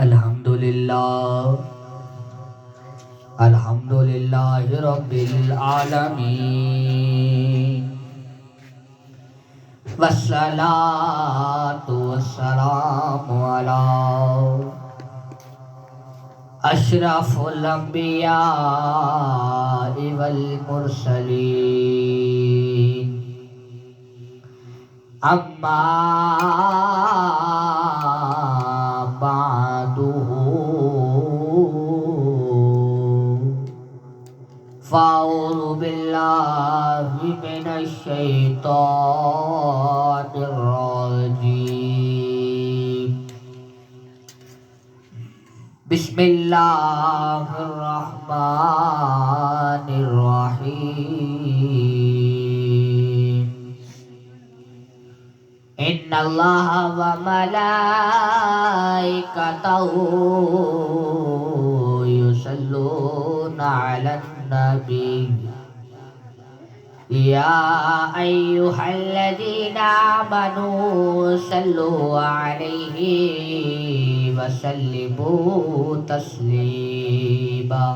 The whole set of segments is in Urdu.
الحمدللہ الحمدللہ رب العالمین والصلاة والسلام علی اشرف الانبیاء والمرسلین اما بعد فاعوذ باللہ من الشیطان الرجیم بسم اللہ الرحمن الرحیم ان اللہ وملائکتہ یصلون علی النبی یا ایہا الذین آمنوا صلوا علیہ وسلموا تسلیما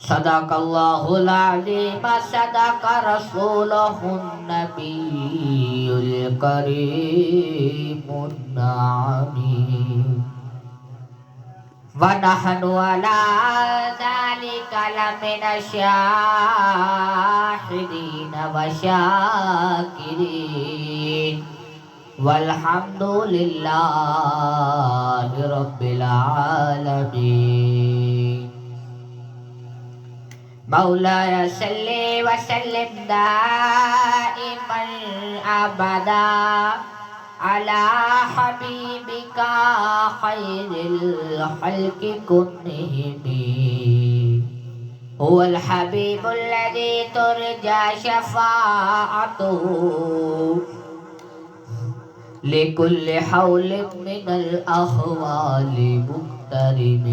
صدق اللہ العظیم صدق رسولہ النبی الکریم النعیم وَنَحْنُ عَلَىٰ ذَلِكَ لَمِنَ الشَّاهِدِينَ وَالشَّاكِرِينَ وَالْحَمْدُ لِلَّهِ رَبِّ الْعَالَمِينَ مولاي صل وسلم دائما أبدا على حبيبك خير الخلق كلهم هو الحبيب الذي ترجى شفاعته لكل حول من الأحوال مقترب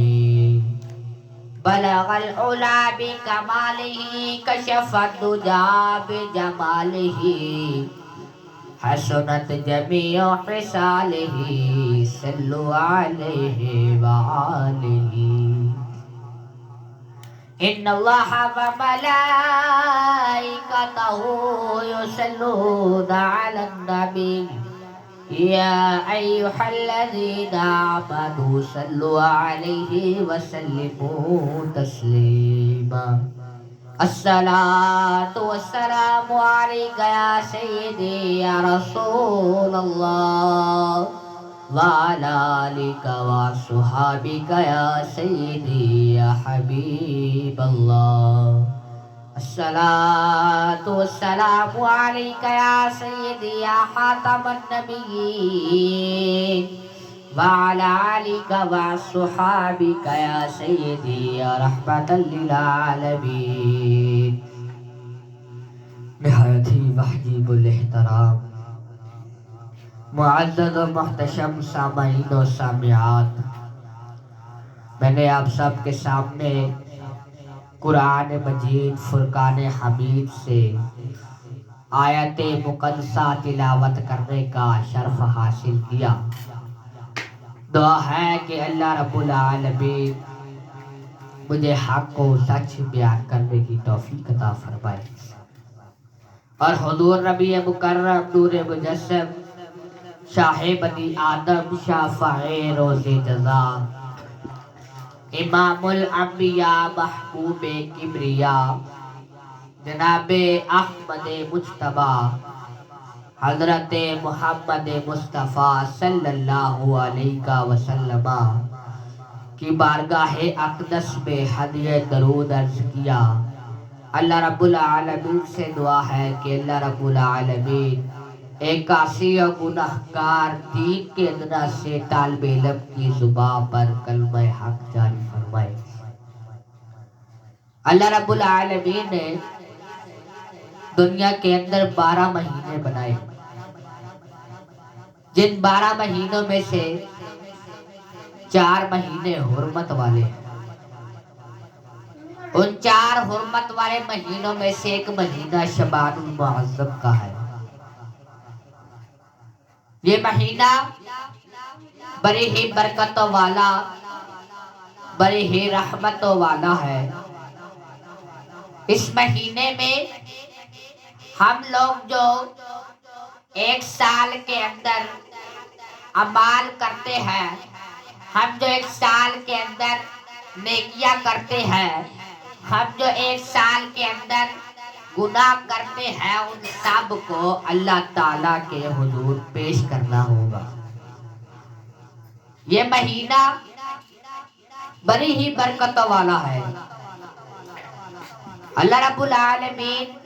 بلغ العلا بكماله كشف الدجى بجماله حسنت جميع خصاله صلوا عليه وآله إن الله وملائكته يصلون على النبي يا أيها الذين آمنوا صلوا عليه وسلموا تسليما الصلاة والسلام عليك يا سيدي يا رسول الله وعلى آلك وصحابك يا سيدي يا حبيب الله الصلاة والسلام عليك يا سيدي يا خاتم النبيين وعلى آلك وصحابك يا سيدي يا رحمة للعالمين نہایت ہی وحجیب الاحترام معزز و محتشم سامعین و سامعات، میں نے آپ سب کے سامنے قرآن مجید فرقان حمید سے آیت مقدسہ تلاوت کرنے کا شرف حاصل کیا۔ دعا ہے کہ اللہ رب العالمین مجھے حق کو سچ بیان کرنے کی توفیق عطا فرمائے، اور حضور نبی مکرم نور مجسم شاہ بنی آدم شافع روز جزا امام الانبیاء محبوب کبریا جناب احمد مجتبی حضرت محمد مصطفیٰ صلی اللہ علیہ وسلم کی بارگاہ اقدس میں ہدیہ درود عرض کیا۔ اللہ رب العالمین سے دعا ہے کہ اللہ رب العالمین ایک عاصی و گناہگار دین کے ادنا سے طالب علم کی زبان پر کلمہ حق جاری فرمائے۔ اللہ رب العالمین نے دنیا کے اندر 12 مہینے بنائے، جن 12 مہینوں میں سے 4 مہینے حرمت والے ہیں۔ ان 4 حرمت والے مہینوں میں سے ایک مہینہ شعبان المعظم کا ہے۔ یہ مہینہ بڑی ہی برکتوں والا، بڑی ہی رحمتوں والا ہے۔ اس مہینے میں ہم لوگ جو ایک سال کے اندر اعمال کرتے ہیں، ہم جو ایک سال کے اندر نیکیاں کرتے ہیں، ہم جو ایک سال کے اندر گناہ کرتے ہیں، ان سب کو اللہ تعالیٰ کے حضور پیش کرنا ہوگا۔ یہ مہینہ بڑی ہی برکتوں والا ہے۔ اللہ رب العالمین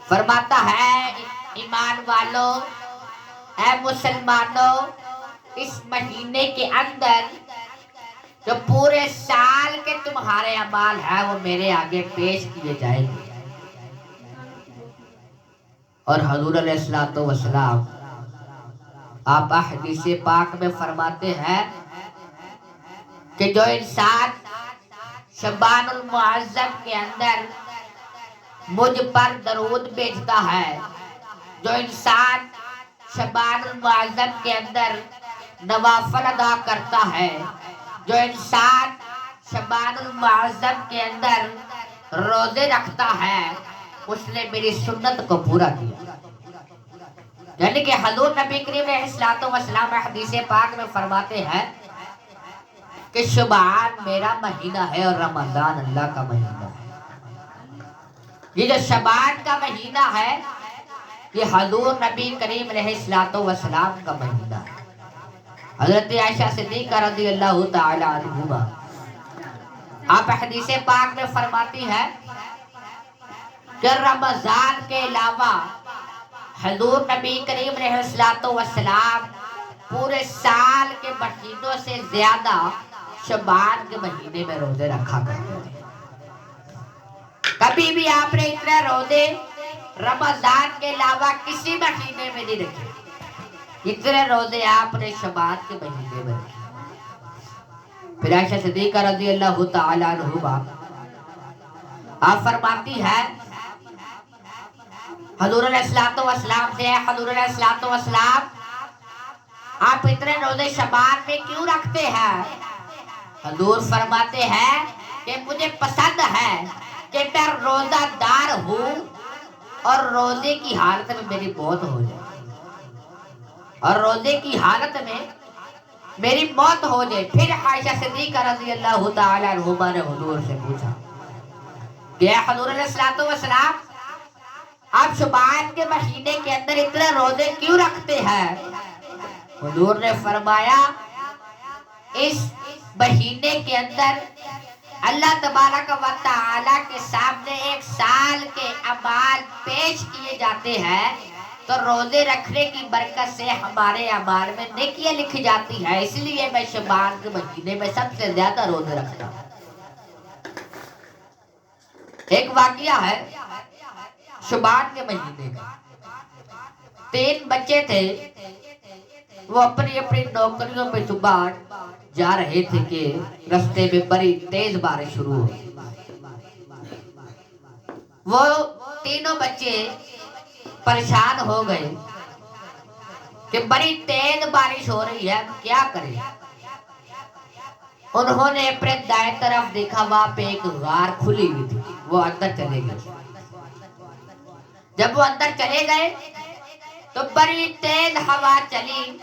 فرماتا ہے ایمان والو، اے مسلمانوں، اس مہینے کے اندر جو پورے سال کے تمہارے اعمال ہیں وہ میرے آگے پیش کیے جائیں گے۔ اور حضور علیہ الصلوۃ والسلام آپ حدیث پاک میں فرماتے ہیں کہ جو انسان شعبان المعظم کے اندر مجھ پر درود بھیجتا ہے، جو انسان شعبان المعظم کے اندر نوافل ادا کرتا ہے، جو انسان شعبان المعظم کے اندر روزے رکھتا ہے، اس نے میری سنت کو پورا کیا۔ یعنی کہ حضور نبی کریم علیہ الصلوۃ والسلام حدیث پاک میں فرماتے ہیں کہ شعبان میرا مہینہ ہے اور رمضان اللہ کا مہینہ ہے۔ یہ جو شعبان کا مہینہ ہے یہ حضور نبی کریم علیہ الصلوۃ والسلام کا مہینہ ہے۔ حضرت عائشہ صدیقہ رضی اللہ تعالی عنہا آپ حدیث پاک میں فرماتی ہے کہ رمضان کے علاوہ حضور نبی کریم علیہ الصلوۃ والسلام پورے سال کے مہینوں سے زیادہ شعبان کے مہینے میں روزے رکھا کرتے تھے۔ کبھی بھی آپ نے اتنے روزے رمضان کے علاوہ کسی مہینے میں نہیں رکھے، اتنے روزے آپ نے شعبان کے مہینے میں رکھے۔ پھر عائشہ صدیقہ رضی اللہ تعالی عنہا آپ فرماتی ہے حضور علیہ الصلوۃ والسلام سے، حضور علیہ الصلوۃ والسلام آپ اتنے روزے شعبان میں کیوں رکھتے ہیں؟ حضور فرماتے ہیں کہ مجھے پسند ہے کہ میں روزہ دار ہوں اور روزے کی حالت میں میری موت ہو جائے، اور روزے کی حالت میں میری موت ہو جائے۔ پھر عائشہ صدیقہ رضی اللہ تعالی عنہا نے حضور سے پوچھا کہ حضور علیہ الصلوۃ والسلام آپ شعبان کے مہینے کے اندر اتنے روزے کیوں رکھتے ہیں؟ حضور نے فرمایا اس مہینے کے اندر اللہ تبارک و تعالی کے سامنے ایک سال کے اعمال پیش کیے جاتے ہیں، تو روزے رکھنے کی برکت سے ہمارے اعمال میں نیکیاں لکھی جاتی ہیں، اس لیے میں شعبان کے مہینے میں سب سے زیادہ روزے رکھتا ہوں۔ ایک واقعہ ہے شعبان کے مہینے کا، 3 بچے تھے، وہ اپنی اپنی نوکریوں پہ صبح جا رہے تھے کہ رستے میں بڑی تیز بارش شروع ہو۔ وہ تینوں بچے پریشان ہو گئے کہ بڑی تیز بارش ہو رہی ہے، کیا کریں؟ انہوں نے اپنے دائیں طرف دیکھا، وہاں پہ ایک غار کھلی ہوئی تھی، وہ اندر چلے گئے۔ جب وہ اندر چلے گئے تو بڑی تیز ہوا چلی،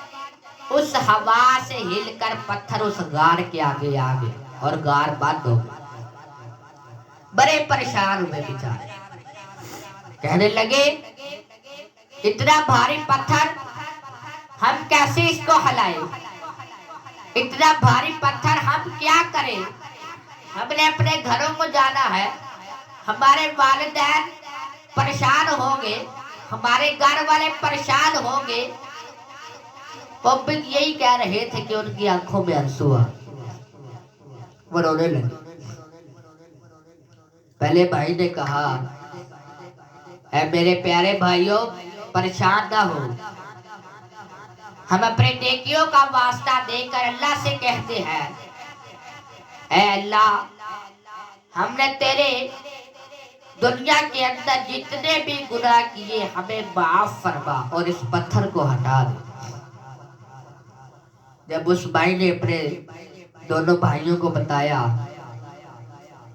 اس ہوا سے ہل کر پتھر اس غار کے آگے آ گئے اور غار بند ہو گئی۔ بڑے پریشان ہوئے بیچارے، کہنے لگے اتنا بھاری پتھر ہم کیسے اس کو ہلائیں، اتنا بھاری پتھر ہم کیا کریں؟ ہم نے اپنے گھروں کو جانا ہے، ہمارے والدین پریشان ہوں گے، ہمارے گھر والے پریشان ہوں گے۔ وہ بھی یہی کہہ رہے تھے کہ ان کی آنکھوں میں آنسو آ، وہ رونے لگے۔ پہلے بھائی نے کہا اے میرے پیارے بھائیوں، پریشان نہ ہو، ہم اپنے نیکیوں کا واسطہ دے کر اللہ سے کہتے ہیں اے اللہ، ہم نے تیرے دنیا کے اندر جتنے بھی گناہ کیے ہمیں معاف فرما اور اس پتھر کو ہٹا دے۔ جب اس بھائی نے اپنے دونوں بھائیوں کو بتایا،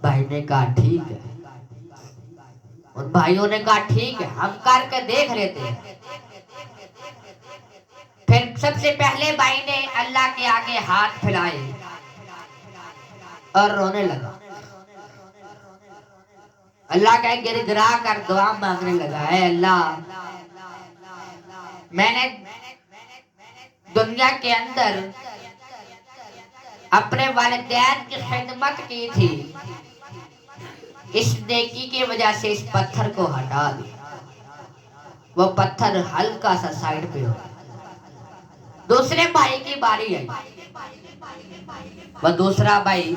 بھائی نے کہا ٹھیک ہے، ان بھائیوں نے کہا ٹھیک ہے، ہم کر کے دیکھ لیتے ہیں۔ پھر سب سے پہلے بھائی نے اللہ کے آگے ہاتھ پھیلائے اور رونے لگا، اللہ کا گر گرا کر دعا مانگنے لگا، اے اللہ، میں نے دنیا کے اندر اپنے والدین کی خدمت کی تھی، اس نیکی کی وجہ سے اس پتھر کو ہٹا دیا۔ وہ پتھر ہلکا سا سائیڈ پہ ہو۔ دوسرے بھائی کی باری آئی، وہ دوسرا بھائی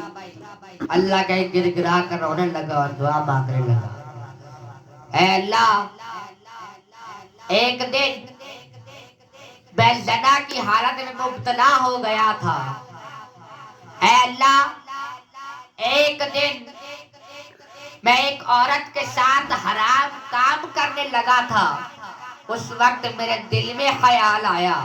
اللہ کا گر گرا کر رونے لگا اور دعا مانگنے لگا، اے اللہ، ایک دن میں زنا کی حالت میں مبتلا ہو گیا تھا، اے اللہ، ایک دن میں ایک عورت کے ساتھ حرام کام کرنے لگا تھا، اس وقت میرے دل میں خیال آیا،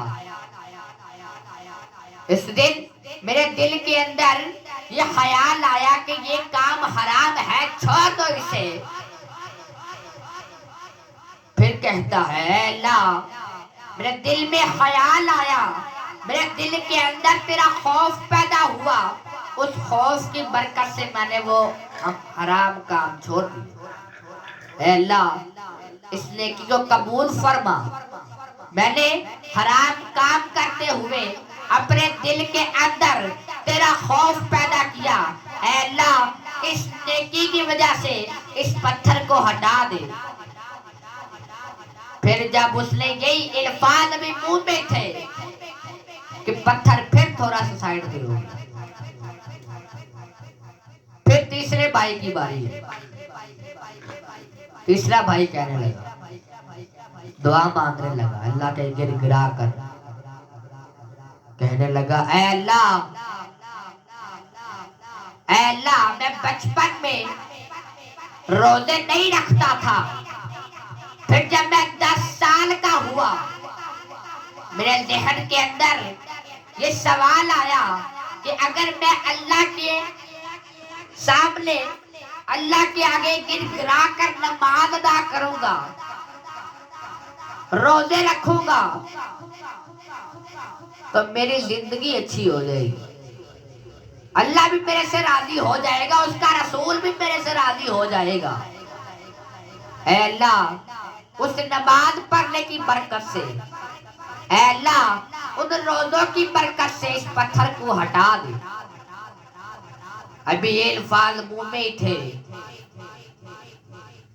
اس دن میرے دل کے اندر یہ خیال آیا کہ یہ کام حرام ہے، چھوڑ دو اسے۔ پھر کہتا ہے، اے اللہ، میرے دل میں خیال آیا، میرے دل کے اندر تیرا خوف پیدا ہوا، اس خوف کی برکت سے میں نے وہ حرام کام چھوڑ دیا۔ اے اللہ، اس نیکی کو قبول فرما، میں نے حرام کام کرتے ہوئے اپنے دل کے اندر تیرا خوف پیدا کیا، اے اللہ، اس نیکی کی وجہ سے اس پتھر کو ہٹا دے۔ پھر جب اس نے یہی الفاظ بھی منہ میں تھے کہ پتھر پھر تھوڑا سا سائیڈ پہ ہو گیا۔ پھر تیسرے بھائی کی باری ہے، تیسرا بھائی کہنے لگا، دعا مانگنے لگا، اللہ کے گر گرا کر کہنے لگا، اے اللہ، اے اللہ، میں بچپن میں روزے نہیں رکھتا تھا، پھر جب میں 10 سال کا ہوا، میرے ذہن کے اندر یہ سوال آیا کہ اگر میں اللہ کے سامنے، اللہ کے آگے گر گرا کر نماز ادا کروں گا، روزے رکھوں گا، تو میری زندگی اچھی ہو جائے گی، اللہ بھی میرے سے راضی ہو جائے گا، اس کا رسول بھی میرے سے راضی ہو جائے گا۔ اے اللہ، اس نماز پڑھنے کی برکت سے، اے اللہ، ان روزوں کی برکت سے اس پتھر کو ہٹا دے۔ ابھی یہ الفاظ منہ میں ہی تھے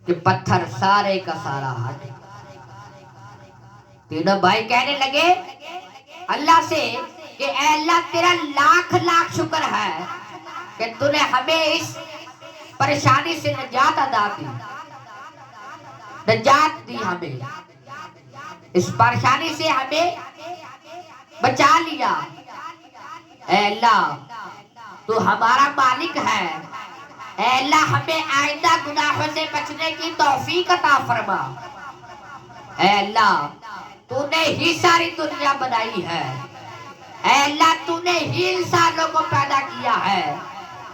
کہ پتھر سارے کا سارا ہٹ۔ تینوں بھائی کہنے لگے اللہ سے کہ اے اللہ، تیرا لاکھ لاکھ شکر ہے کہ تو نے ہمیں اس پریشانی سے نجات عطا کی، نجات دی، ہمیں اس پریشانی سے ہمیں بچا لیا۔ اے اللہ، تو ہمارا مالک ہے، اے اللہ، ہمیں آئندہ گناہوں سے بچنے کی توفیق عطا فرما۔ اے اللہ، تو نے ہی ساری دنیا بنائی ہے، اے اللہ، تو نے ہی انسانوں کو پیدا کیا ہے،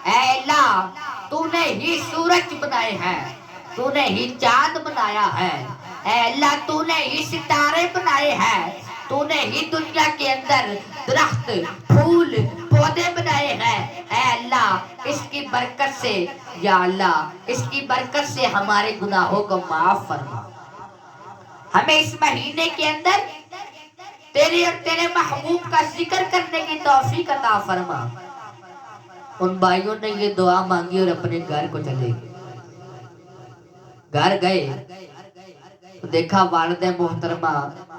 اے اللہ، تو نے ہی سورج بنائے ہیں، تو نے ہی چاند بنایا ہے، اے اللہ، تو نے ہی ستارے بنائے ہیں، تو نے ہی دنیا کے اندر درخت، پھول، پودے بنائے ہیں، اے اللہ، اس کی برکت سے، یا اللہ، اس کی برکت سے ہمارے گناہوں کو معاف فرما۔ ہمیں اس مہینے کے اندر تیرے اور تیرے محبوب کا ذکر کرنے کی توفیق عطا فرما۔ ان بھائیوں نے یہ دعا مانگی اور اپنے گھر کو چلے گئے۔ گھر گئے تو دیکھا والد محترمہ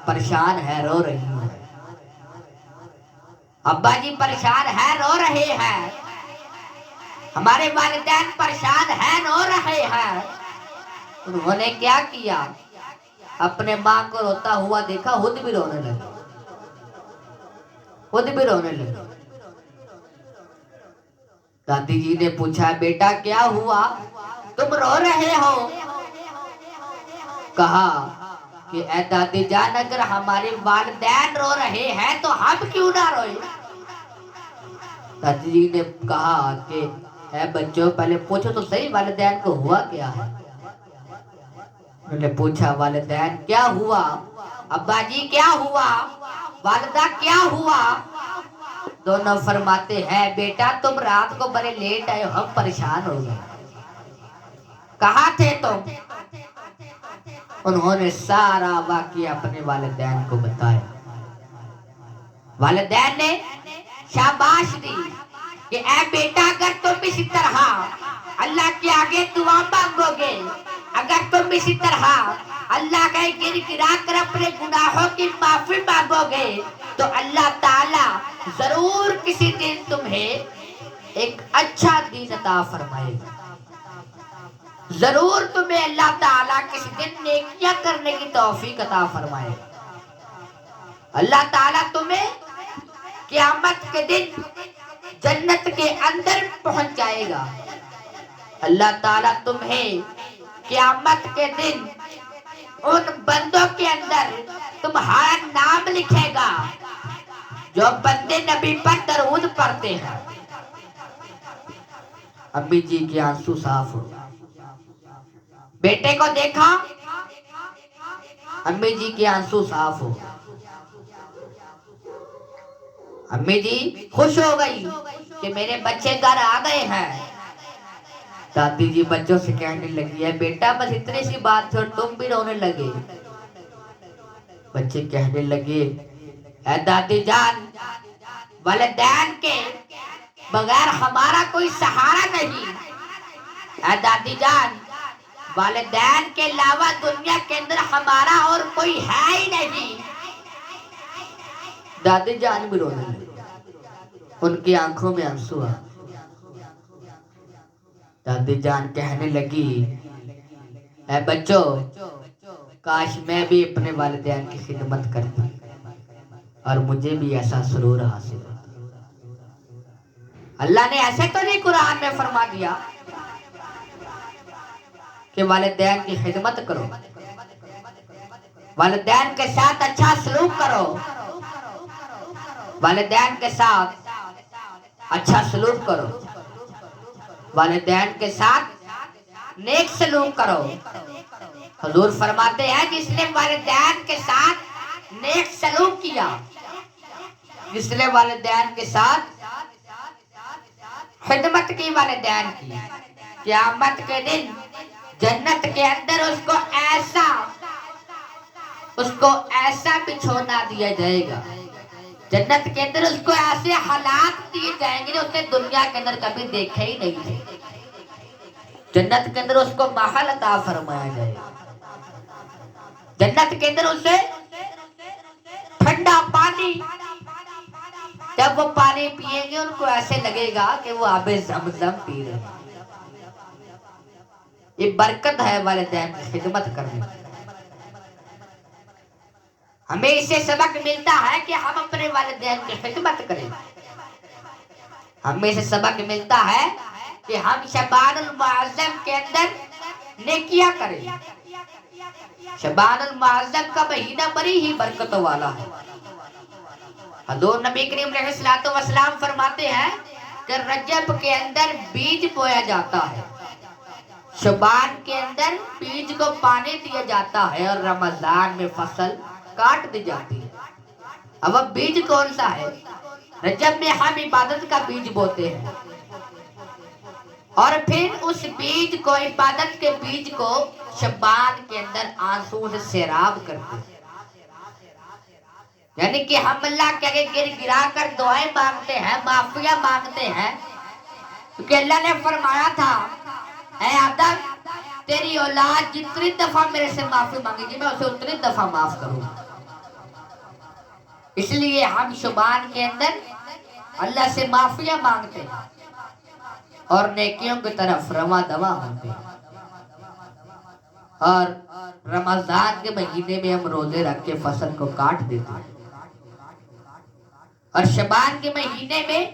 پریشان ہے، رو رہی ہے، ابا جی پریشان ہے، رو رہے ہیں، ہمارے والدین پریشان ہیں، رو رہے ہیں۔ انہوں نے کیا کیا؟ اپنے ماں کو روتا ہوا دیکھا، خود بھی رونے لگا، خود بھی رونے لگا۔ دادی جی نے پوچھا، بیٹا کیا ہوا، تم رو رہے ہو؟ کہا کہ اے دادی جان، اگر ہمارے والدین رو رہے ہیں تو ہم کیوں نہ روئے؟ دادی جی نے کہا کہ اے بچوں پہلے پوچھو تو صحیح والدین کو ہوا کیا ہے. انہوں نے پوچھا والدین کیا ہوا، ابا جی کیا ہوا، والدہ کیا ہوا. دونوں فرماتے ہیں بیٹا تم رات کو بڑے لیٹ آئے، ہم پریشان ہو گئے. کہاں تھے تم؟ انہوں نے سارا واقعہ اپنے والدین کو بتایا. والدین نے شاباش دی کہ اے بیٹا اگر تم اسی طرح اللہ کے آگے دعا مانگو گے، اگر تم اسی طرح اللہ کا گر گرا کر اپنے گناہوں کی معافی مانگو گے تو اللہ تعالیٰ ضرور کسی دن تمہیں ایک اچھا دین عطا فرمائے گا. ضرور تمہیں اللہ تعالیٰ کسی دن نیکیاں کرنے کی توفیق عطا فرمائے گا. اللہ تعالیٰ تمہیں قیامت کے دن جنت کے اندر پہنچ جائے گا. اللہ تعالیٰ تمہیں قیامت کے دن ان بندوں کے اندر تمہارا نام لکھے گا جو بندے نبی پر درود پڑھتے ہیں. امی جی کے آنسو صاف ہو. بیٹے کو دیکھا، امی جی کے آنسو صاف ہو. امی جی خوش ہو گئی کہ میرے بچے گھر آ گئے ہیں. دادی جی بچوں سے کہنے لگی ہے بیٹا بس اتنی سی بات تھی اور تم بھی رونے لگے. بچے کہنے لگے اے دادی جان والدین کے بغیر ہمارا کوئی سہارا نہیں. اے دادی جان والدین کے علاوہ دنیا کے اندر ہمارا اور کوئی ہے ہی نہیں. دادی جان بھی رونے لگی، ان کی آنکھوں میں آنسو آ. دادی جان کہنے لگی اے بچوں کاش میں بھی اپنے والدین کی خدمت کرتی اور مجھے بھی ایسا سرور حاصل ہوتا. اللہ نے ایسے تو نہیں قرآن میں فرما دیا کہ والدین کی خدمت کرو، والدین کے ساتھ اچھا سلوک کرو، والدین کے ساتھ اچھا سلوک کرو، والدین کے ساتھ نیک سلوک کرو. حضور فرماتے ہیں جس نے والدین کے ساتھ نیک سلوک کیا، جس نے والدین کے ساتھ خدمت کی، والدین کی، قیامت کے دن جنت کے اندر اس کو ایسا بچھونا دیا جائے گا، جنت کے اندر اس کو ایسے حالات دیے جائیں گے جو اس نے دنیا کے اندر کبھی دیکھے ہی نہیں تھے. جنت کے اندر اس کو محل عطا فرمایا جائے گا. جنت کے اندر اسے ٹھنڈا پانی، جب وہ پانی پیئیں گے ان کو ایسے لگے گا کہ وہ آب زمزم پی رہے ہیں. یہ برکت ہے والدین کی خدمت کرنے. ہمیں اس سے سبق ملتا ہے کہ ہم اپنے والدین کی خدمت کریں. ہمیں اس سے سبق ملتا ہے کہ ہم شعبان المعظم کے اندر نیکیاں کریں. شعبان المعظم کا مہینہ بڑی ہی برکتوں والا ہے. حضور نبی کریم علیہ الصلوۃ والسلام فرماتے ہیں کہ رجب کے اندر بیج بویا جاتا ہے، شعبان کے اندر بیج کو پانی دیا جاتا ہے اور رمضان میں فصل کاٹ دی جاتی ہے. اب بیج کون سا ہے؟ رجب میں ہم عبادت کا بیج بوتے ہیں اور پھر اس بیج کو، عبادت کے بیج کو شعبان کے اندر آنسو سے سیراب کرتے ہیں. یعنی کہ ہم اللہ کے آگے گر گرا کر دعائیں مانگتے ہیں، معافیاں مانگتے ہیں، کیونکہ اللہ نے فرمایا تھا اے آدم تیری اولاد جتنی دفعہ میرے سے معافی مانگے گی میں اسے اتنی دفعہ معاف کروں گا. اس لیے ہم شعبان کے اندر اللہ سے معافیاں مانگتے ہیں اور نیکیوں کی طرف رواں دواں ہوتے ہیں. اور رمضان کے مہینے میں ہم روزے رکھ کے فصل کو کاٹ دیتے ہیں. اور شعبان کے مہینے میں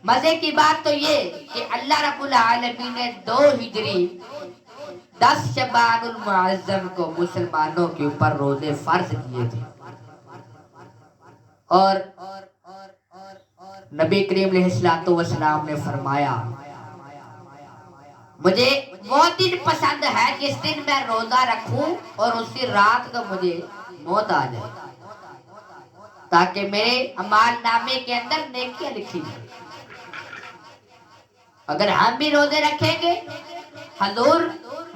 مزے کی بات تو یہ کہ اللہ رب العالمین نے 2 ہجری 10 شعبان المعظم کو مسلمانوں کے اوپر روزے فرض کیے تھے. اور نبی کریم علیہ السلام نے فرمایا مجھے وہ دن پسند ہے جس دن میں روزہ رکھوں اور اسی رات کو مجھے موت آ جائے تاکہ میرے اعمال نامے کے اندر نیکیاں لکھی جائیں۔ اگر ہم بھی روزے رکھیں گے، حضور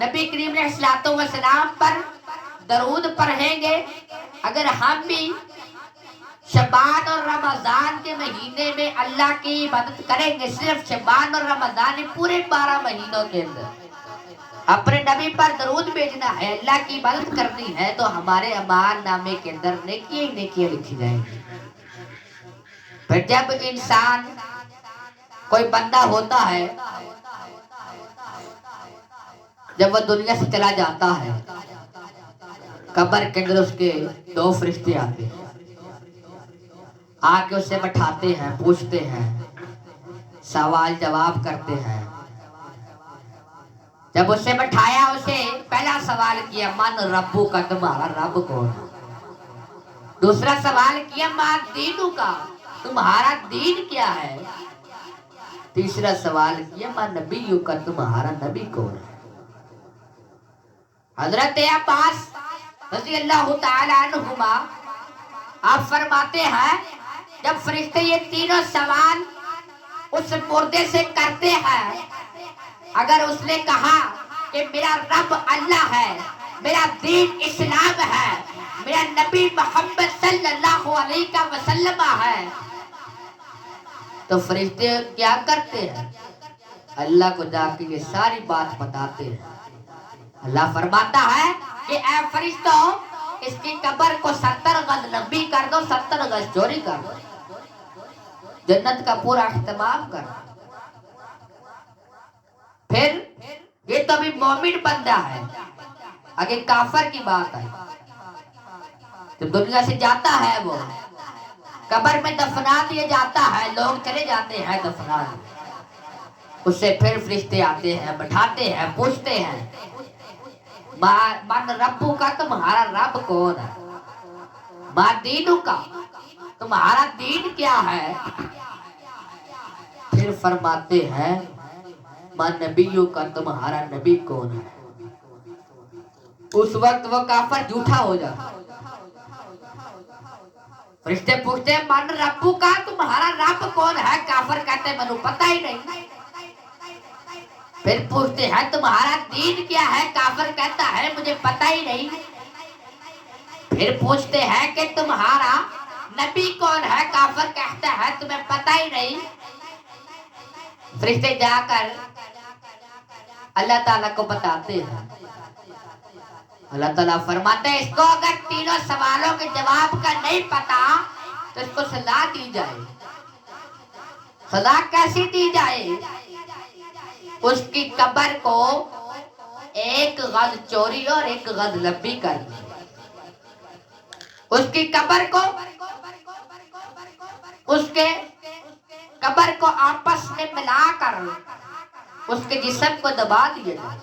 نبی کریم علیہ السلام پر درود پڑھیں گے، اگر ہم بھی شعبان اور رمضان کے مہینے میں اللہ کی عبادت کریں گے، صرف شعبان اور رمضان پورے 12 مہینوں کے اندر اپنے نبی پر درود بھیجنا ہے، اللہ کی عبادت کرنی ہے، تو ہمارے اعمال نامے کے اندر نیکیاں ہی نیکیاں لکھی جائیں گی۔ پھر جب انسان کوئی بندہ ہوتا ہے، جب وہ دنیا سے چلا جاتا ہے، قبر کے اندر اس کے 2 فرشتے آتے ہیں، آ کے اسے بٹھاتے ہیں، پوچھتے ہیں، سوال جواب کرتے ہیں۔ جب اسے بٹھایا، اسے پہلا سوال کیا من ربو کا، تمہارا رب کون ہے؟ دوسرا سوال کیا ما دینو کا، تمہارا دین کیا ہے؟ تیسرا سوال کیا ما نبیو کا، تمہارا نبی کون ہے؟ حضرت عباس رضی اللہ تعالیٰ عنہما آپ فرماتے ہیں جب فرشتے یہ تینوں سوال اس مردے سے کرتے ہیں، اگر اس نے کہا کہ میرا رب اللہ ہے، میرا دین اسلام ہے، میرا نبی محمد صلی اللہ علیہ وسلم ہے، تو فرشتے کیا کرتے ہیں؟ اللہ کو جا کے یہ ساری بات بتاتے ہیں۔ اللہ فرماتا ہے کہ اے فرشتوں، اس کی قبر کو 70 گز لمبی کر دو، 70 گز چوڑی کر دو، جنت کا پورا اہتمام کر دو۔ پھر یہ تو ابھی مومن بندہ ہے، آگے کافر کی بات ہے۔ جب دنیا سے جاتا ہے، وہ قبر میں دفنا دیا جاتا ہے، لوگ چلے جاتے ہیں دفنا دیا، اس سے پھر فرشتے آتے ہیں، بٹھاتے ہیں، پوچھتے ہیں من ربو کا، تمہارا رب کون ہے؟ ما دینو کا، تمہارا دین کیا ہے؟ پھر فرماتے ہیں ما نبیو کا، تمہارا نبی کون ہے؟ اس وقت وہ کافر جھوٹا ہو جاتا۔ فرشتے پوچھتے ہیں من ربو کا، تمہارا رب کون ہے؟ کافر کہتے ہیں منو پتہ ہی نہیں۔ پھر پوچھتے ہیں تمہارا دین کیا ہے؟ کافر کہتا ہے مجھے پتہ ہی نہیں۔ پھر پوچھتے ہیں کہ تمہارا نبی کون ہے؟ کافر کہتا ہے تمہیں پتہ ہی نہیں۔ فرشتے جا کر اللہ تعالیٰ کو بتاتے ہیں، اللہ تعالیٰ فرماتے ہیں اس کو اگر تینوں سوالوں کے جواب کا نہیں پتا تو اس کو سزا دی جائے۔ سزا کیسی دی جائے؟ اس کی قبر کو 1 گز چوڑی اور 1 گز لمبی کر دی۔ اس کی قبر کو، اس کے قبر کو آپس میں ملا کر اس کے جسم کو دبا دیا جائے،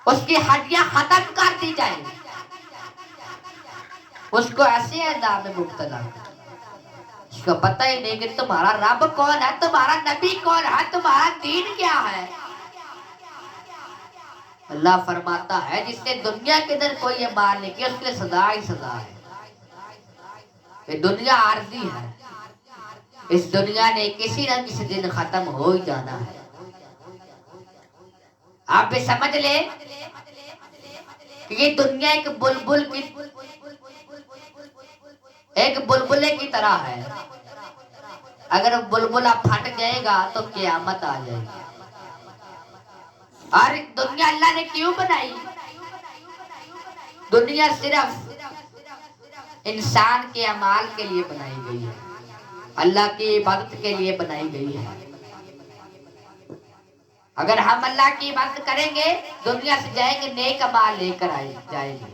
اس کی ہڈیاں ختم کر دی جائیں، اس کو ایسے عذاب میں مبتلا کر، اس کو پتہ ہی نہیں کہ تمہارا رب کون ہے، تمہارا نبی کون ہے، تمہارا دین کیا ہے۔ اللہ فرماتا ہے جس نے دنیا کے اندر کوئی عمل نہیں کیا، اس کے لیے سزا ہی سزا ہے۔ یہ دنیا عارضی ہے، اس دنیا نے کسی نہ کسی دن ختم ہو ہی جانا ہے۔ آپ بھی سمجھ لیں کہ یہ دنیا ایک بلبلے کی طرح ہے، اگر بلبلا پھٹ جائے گا تو قیامت آ جائے گی۔ اور دنیا اللہ نے کیوں بنائی؟ دنیا صرف انسان کے اعمال کے لیے بنائی گئی ہے، اللہ کی عبادت کے لیے بنائی گئی ہے۔ اگر ہم اللہ کی عبادت کریں گے، دنیا سے جائیں گے نیک اعمال لے کر جائیں گے۔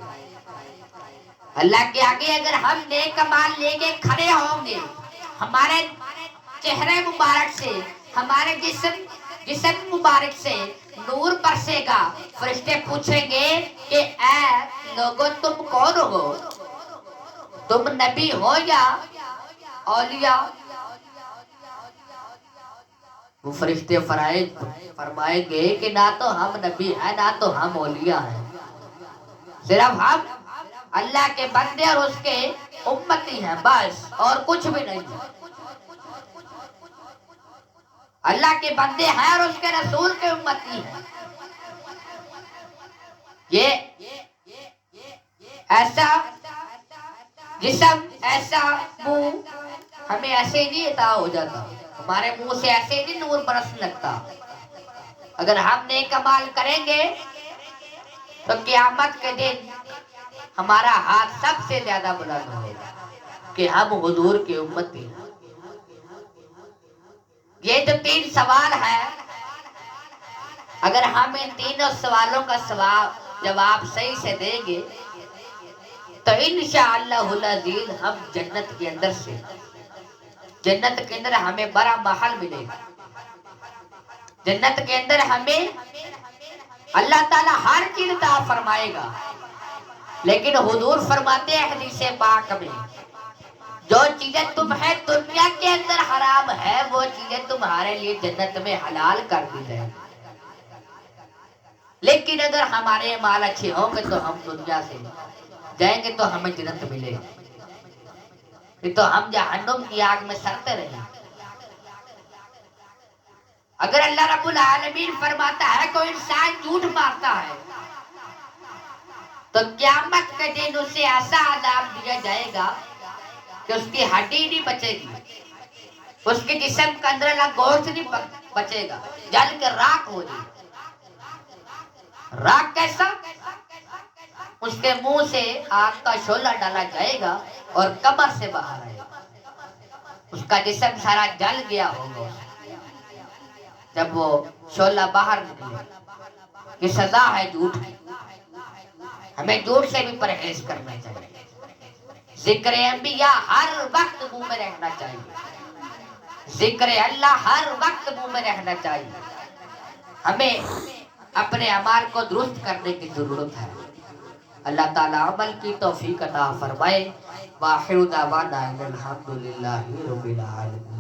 اللہ کے آگے اگر ہم نیک اعمال لے کے کھڑے ہوں گے، ہمارے چہرے مبارک سے، ہمارے جسم مبارک سے نور برسے گا۔ فرشتے پوچھیں گے کہ اے لوگوں تم کون ہو؟ تم نبی ہو یا اولیاء وہ فرشتے فرمائیں گے کہ نہ تو ہم نبی ہیں نہ تو ہم اولیاء ہیں، صرف ہم اللہ کے بندے اور اس کے امتی ہیں، بس اور کچھ بھی نہیں ہے۔ اللہ کے بندے ہیں اور اس کے رسول کے امتی ہیں۔ یہ ایسا جسم ایسا منہ ہمیں ایسے نہیں عطا ہو جاتا، ہمارے منہ سے ایسے نہیں نور برس لگتا۔ اگر ہم نیک عمل کریں گے تو قیامت کے دن ہمارا ہاتھ سب سے زیادہ بلند ہوگا کہ ہم حضور کی امتی ہیں۔ یہ جو 3 سوال ہے، اگر ہم ان تینوں سوالوں کا جواب صحیح سے دیں گے تو انشاءاللہ العزیز ہم جنت کے اندر ہمیں بڑا محل ملے گا۔ جنت کے اندر ہمیں اللہ تعالیٰ ہر چیز عطا فرمائے گا، لیکن حضور فرماتے ہیں حدیث پاک میں، جو چیزیں تمہیں دنیا کے اندر حرام ہے وہ چیزیں تمہارے لیے جنت میں حلال کر دی جائیں گی۔ لیکن اگر ہمارے اعمال اچھے ہوں گے تو ہم دنیا سے جائیں گے تو ہمیں جنت ملے گی، نہیں تو ہم جہنم کی آگ میں سڑتے رہیں گے۔ اگر اللہ رب العالمین فرماتا ہے کوئی انسان جھوٹ مارتا ہے تو قیامت کے دن اسے ایسا عذاب دیا جائے گا کہ اس کی ہڈی نہیں بچے گی، اس کے جسم کے اندر گوشت نہیں بچے گا، جل کے راکھ ہو جائے گا۔ راکھ کیسا؟ اس کے منہ سے آگ کا شعلہ ڈالا جائے گا اور کمر سے باہر آئے گا، اس کا جسم سارا جل گیا ہوگا۔ جب وہ شعلہ باہر نکلے، یہ سزا ہے جھوٹ کی۔ ہمیں جھوٹ سے بھی پرہیز کرنا چاہیے، ذکر انبیاء ہر وقت منہ میں رہنا چاہیے، ذکر اللہ ہر وقت منہ میں رہنا چاہیے۔ ہمیں اپنے اعمال کو درست کرنے کی ضرورت ہے۔ اللہ تعالیٰ عمل کی توفیق عطا فرمائے۔ وآخر دعوانا ان الحمدللہ رب العالمین۔